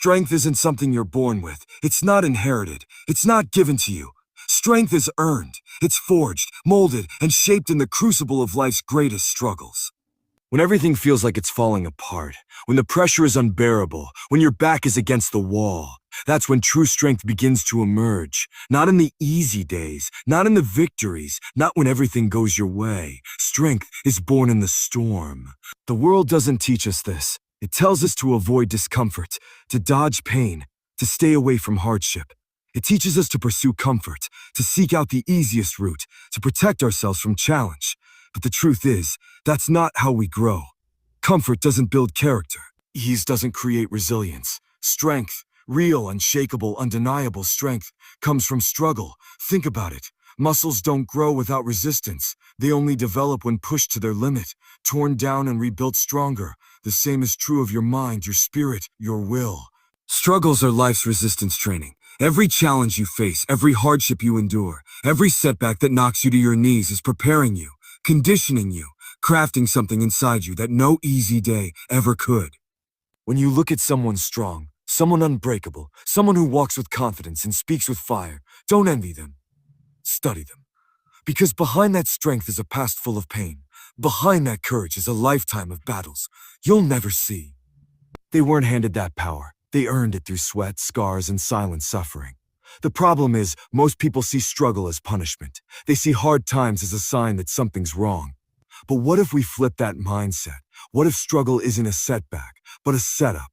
Strength isn't something you're born with. It's not inherited. It's not given to you. Strength is earned. It's forged, molded, and shaped in the crucible of life's greatest struggles. When everything feels like it's falling apart, when the pressure is unbearable, when your back is against the wall, that's when true strength begins to emerge. Not in the easy days, not in the victories, not when everything goes your way. Strength is born in the storm. The world doesn't teach us this. It tells us to avoid discomfort, to dodge pain, to stay away from hardship. It teaches us to pursue comfort, to seek out the easiest route, to protect ourselves from challenge. But the truth is, that's not how we grow. Comfort doesn't build character. Ease doesn't create resilience. Strength, real, unshakable, undeniable strength, comes from struggle. Think about it. Muscles don't grow without resistance. They only develop when pushed to their limit, torn down and rebuilt stronger. The same is true of your mind, your spirit, your will. Struggles are life's resistance training. Every challenge you face, every hardship you endure, every setback that knocks you to your knees is preparing you, conditioning you, crafting something inside you that no easy day ever could. When you look at someone strong, someone unbreakable, someone who walks with confidence and speaks with fire, don't envy them. Study them. Because behind that strength is a past full of pain. Behind that courage is a lifetime of battles you'll never see. They weren't handed that power. They earned it through sweat, scars, and silent suffering. The problem is, most people see struggle as punishment. They see hard times as a sign that something's wrong. But what if we flip that mindset? What if struggle isn't a setback, but a setup?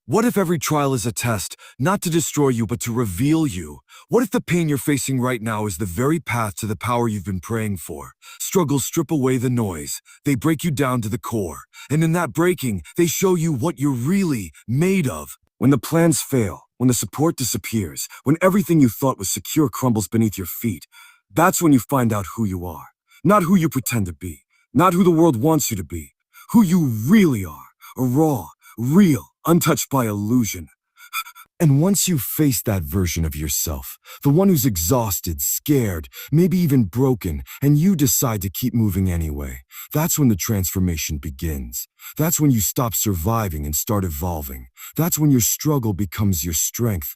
What if every trial is a test, not to destroy you, but to reveal you? What if the pain you're facing right now is the very path to the power you've been praying for? Struggles strip away the noise. They break you down to the core. And in that breaking, they show you what you're really made of. When the plans fail, when the support disappears, when everything you thought was secure crumbles beneath your feet, that's when you find out who you are. Not who you pretend to be. Not who the world wants you to be. Who you really are. A raw, real, untouched by illusion. And once you face that version of yourself, the one who's exhausted, scared, maybe even broken, and you decide to keep moving anyway, that's when the transformation begins. That's when you stop surviving and start evolving. That's when your struggle becomes your strength.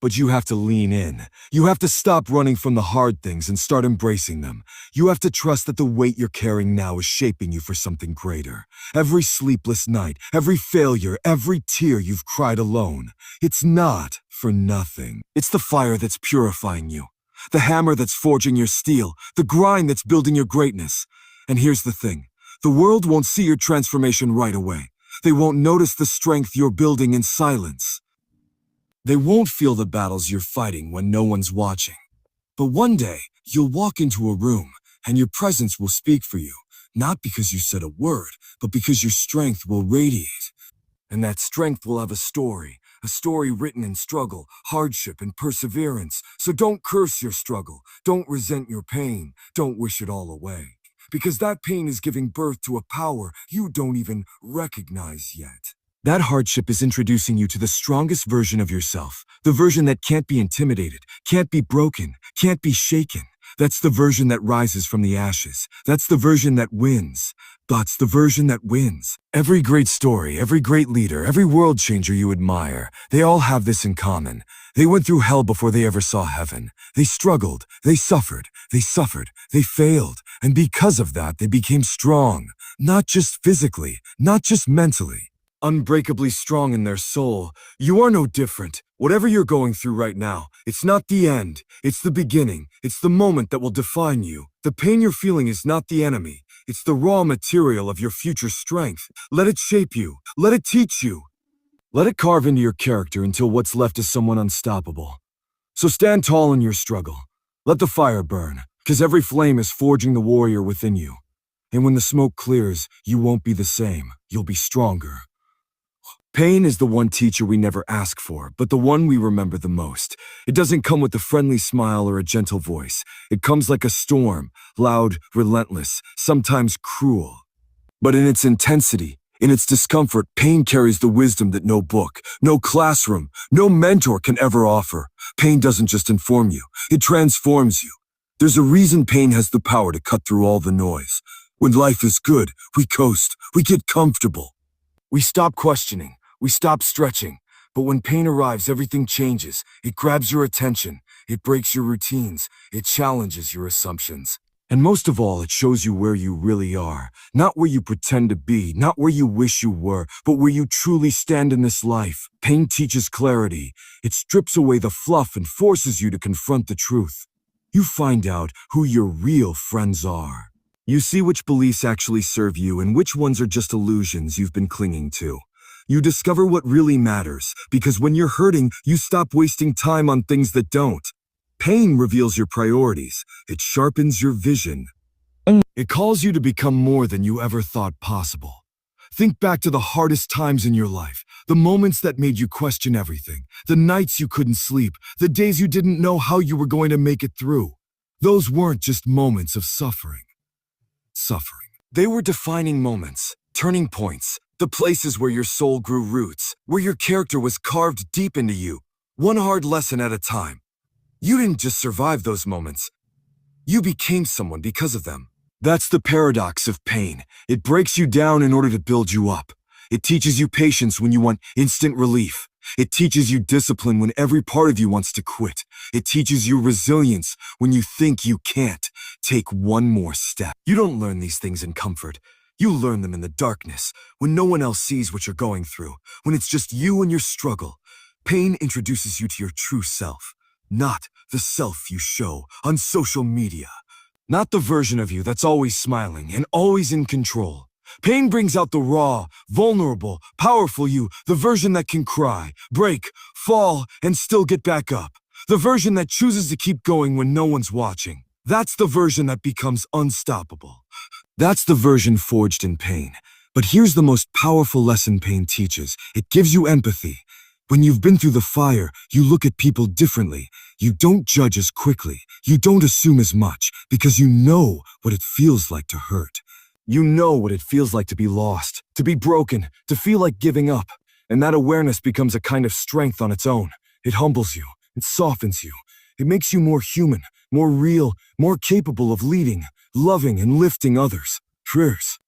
But you have to lean in. You have to stop running from the hard things and start embracing them. You have to trust that the weight you're carrying now is shaping you for something greater. Every sleepless night, every failure, every tear you've cried alone, it's not for nothing. It's the fire that's purifying you, the hammer that's forging your steel, the grind that's building your greatness. And here's the thing. The world won't see your transformation right away. They won't notice the strength you're building in silence. They won't feel the battles you're fighting when no one's watching. But one day, you'll walk into a room, and your presence will speak for you, not because you said a word, but because your strength will radiate. And that strength will have a story written in struggle, hardship, and perseverance. So don't curse your struggle, don't resent your pain, don't wish it all away. Because that pain is giving birth to a power you don't even recognize yet. That hardship is introducing you to the strongest version of yourself, the version that can't be intimidated, can't be broken, can't be shaken. That's the version that rises from the ashes. That's the version that wins. That's the version that wins. Every great story, every great leader, every world changer you admire, they all have this in common. They went through hell before they ever saw heaven. They struggled, they suffered, they failed. And because of that, they became strong. Not just physically, not just mentally. Unbreakably strong in their soul. You are no different. Whatever you're going through right now, it's not the end. It's the beginning. It's the moment that will define you. The pain you're feeling is not the enemy. It's the raw material of your future strength. Let it shape you. Let it teach you. Let it carve into your character until what's left is someone unstoppable. So stand tall in your struggle. Let the fire burn, because every flame is forging the warrior within you. And when the smoke clears, you won't be the same. You'll be stronger. Pain is the one teacher we never ask for, but the one we remember the most. It doesn't come with a friendly smile or a gentle voice. It comes like a storm, loud, relentless, sometimes cruel. But in its intensity, in its discomfort, pain carries the wisdom that no book, no classroom, no mentor can ever offer. Pain doesn't just inform you, it transforms you. There's a reason pain has the power to cut through all the noise. When life is good, we coast, we get comfortable. We stop questioning. We stop stretching. But when pain arrives, everything changes. It grabs your attention. It breaks your routines. It challenges your assumptions. And most of all, it shows you where you really are. Not where you pretend to be, not where you wish you were, but where you truly stand in this life. Pain teaches clarity. It strips away the fluff and forces you to confront the truth. You find out who your real friends are. You see which beliefs actually serve you and which ones are just illusions you've been clinging to. You discover what really matters, because when you're hurting, you stop wasting time on things that don't. Pain reveals your priorities. It sharpens your vision. It calls you to become more than you ever thought possible. Think back to the hardest times in your life, the moments that made you question everything, the nights you couldn't sleep, the days you didn't know how you were going to make it through. Those weren't just moments of suffering. They were defining moments, turning points, the places where your soul grew roots, where your character was carved deep into you, one hard lesson at a time. You didn't just survive those moments. You became someone because of them. That's the paradox of pain. It breaks you down in order to build you up. It teaches you patience when you want instant relief. It teaches you discipline when every part of you wants to quit. It teaches you resilience when you think you can't. Take one more step. You don't learn these things in comfort. You learn them in the darkness, when no one else sees what you're going through, when it's just you and your struggle. Pain introduces you to your true self, not the self you show on social media. Not the version of you that's always smiling and always in control. Pain brings out the raw, vulnerable, powerful you, the version that can cry, break, fall, and still get back up. The version that chooses to keep going when no one's watching. That's the version that becomes unstoppable. That's the version forged in pain. But here's the most powerful lesson pain teaches. It gives you empathy. When you've been through the fire, you look at people differently. You don't judge as quickly. You don't assume as much, because you know what it feels like to hurt. You know what it feels like to be lost, to be broken, to feel like giving up. And that awareness becomes a kind of strength on its own. It humbles you. It softens you. It makes you more human, more real, more capable of leading, loving, and lifting others.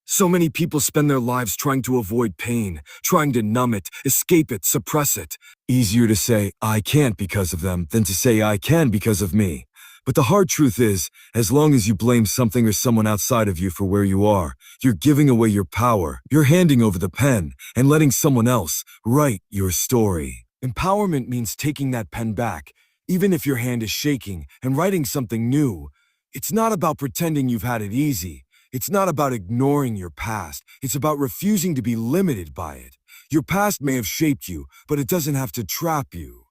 So many people spend their lives trying to avoid pain, trying to numb it, escape it, suppress it. Easier to say, I can't because of them, than to say, I can because of me. But the hard truth is, as long as you blame something or someone outside of you for where you are, you're giving away your power, you're handing over the pen, and letting someone else write your story. Empowerment means taking that pen back, even if your hand is shaking, and writing something new. It's not about pretending you've had it easy. It's not about ignoring your past. It's about refusing to be limited by it. Your past may have shaped you, but it doesn't have to trap you.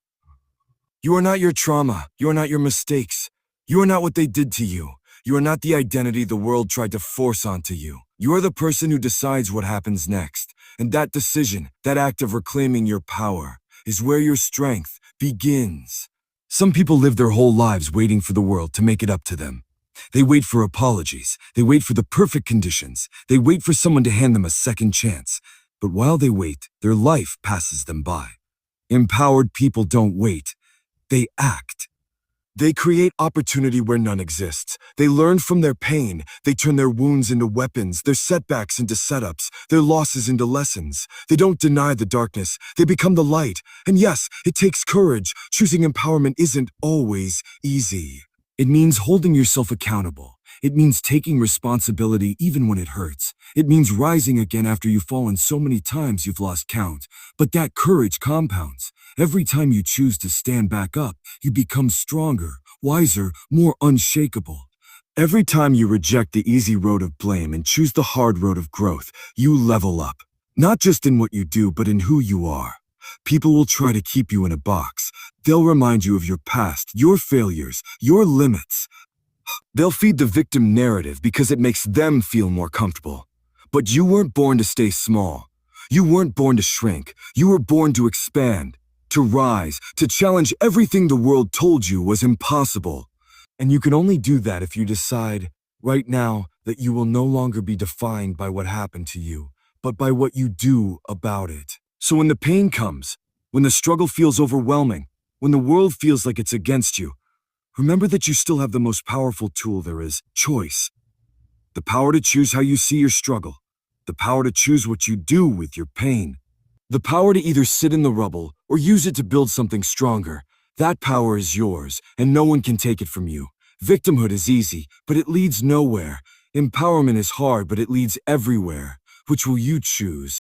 You are not your trauma. You are not your mistakes. You are not what they did to you. You are not the identity the world tried to force onto you. You are the person who decides what happens next. And that decision, that act of reclaiming your power, is where your strength begins. Some people live their whole lives waiting for the world to make it up to them. They wait for apologies. They wait for the perfect conditions. They wait for someone to hand them a second chance. But while they wait, their life passes them by. Empowered people don't wait. They act. They create opportunity where none exists. They learn from their pain. They turn their wounds into weapons, their setbacks into setups, their losses into lessons. They don't deny the darkness. They become the light. And yes, it takes courage. Choosing empowerment isn't always easy. It means holding yourself accountable. It means taking responsibility even when it hurts. It means rising again after you've fallen so many times you've lost count. But that courage compounds. Every time you choose to stand back up, you become stronger, wiser, more unshakable. Every time you reject the easy road of blame and choose the hard road of growth, you level up. Not just in what you do, but in who you are. People will try to keep you in a box. They'll remind you of your past, your failures, your limits. They'll feed the victim narrative because it makes them feel more comfortable. But you weren't born to stay small. You weren't born to shrink. You were born to expand, to rise, to challenge everything the world told you was impossible. And you can only do that if you decide, right now, that you will no longer be defined by what happened to you, but by what you do about it. So when the pain comes, when the struggle feels overwhelming, when the world feels like it's against you, remember that you still have the most powerful tool there is, choice. The power to choose how you see your struggle, the power to choose what you do with your pain. The power to either sit in the rubble or use it to build something stronger. That power is yours, and no one can take it from you. Victimhood is easy, but it leads nowhere. Empowerment is hard, but it leads everywhere. Which will you choose?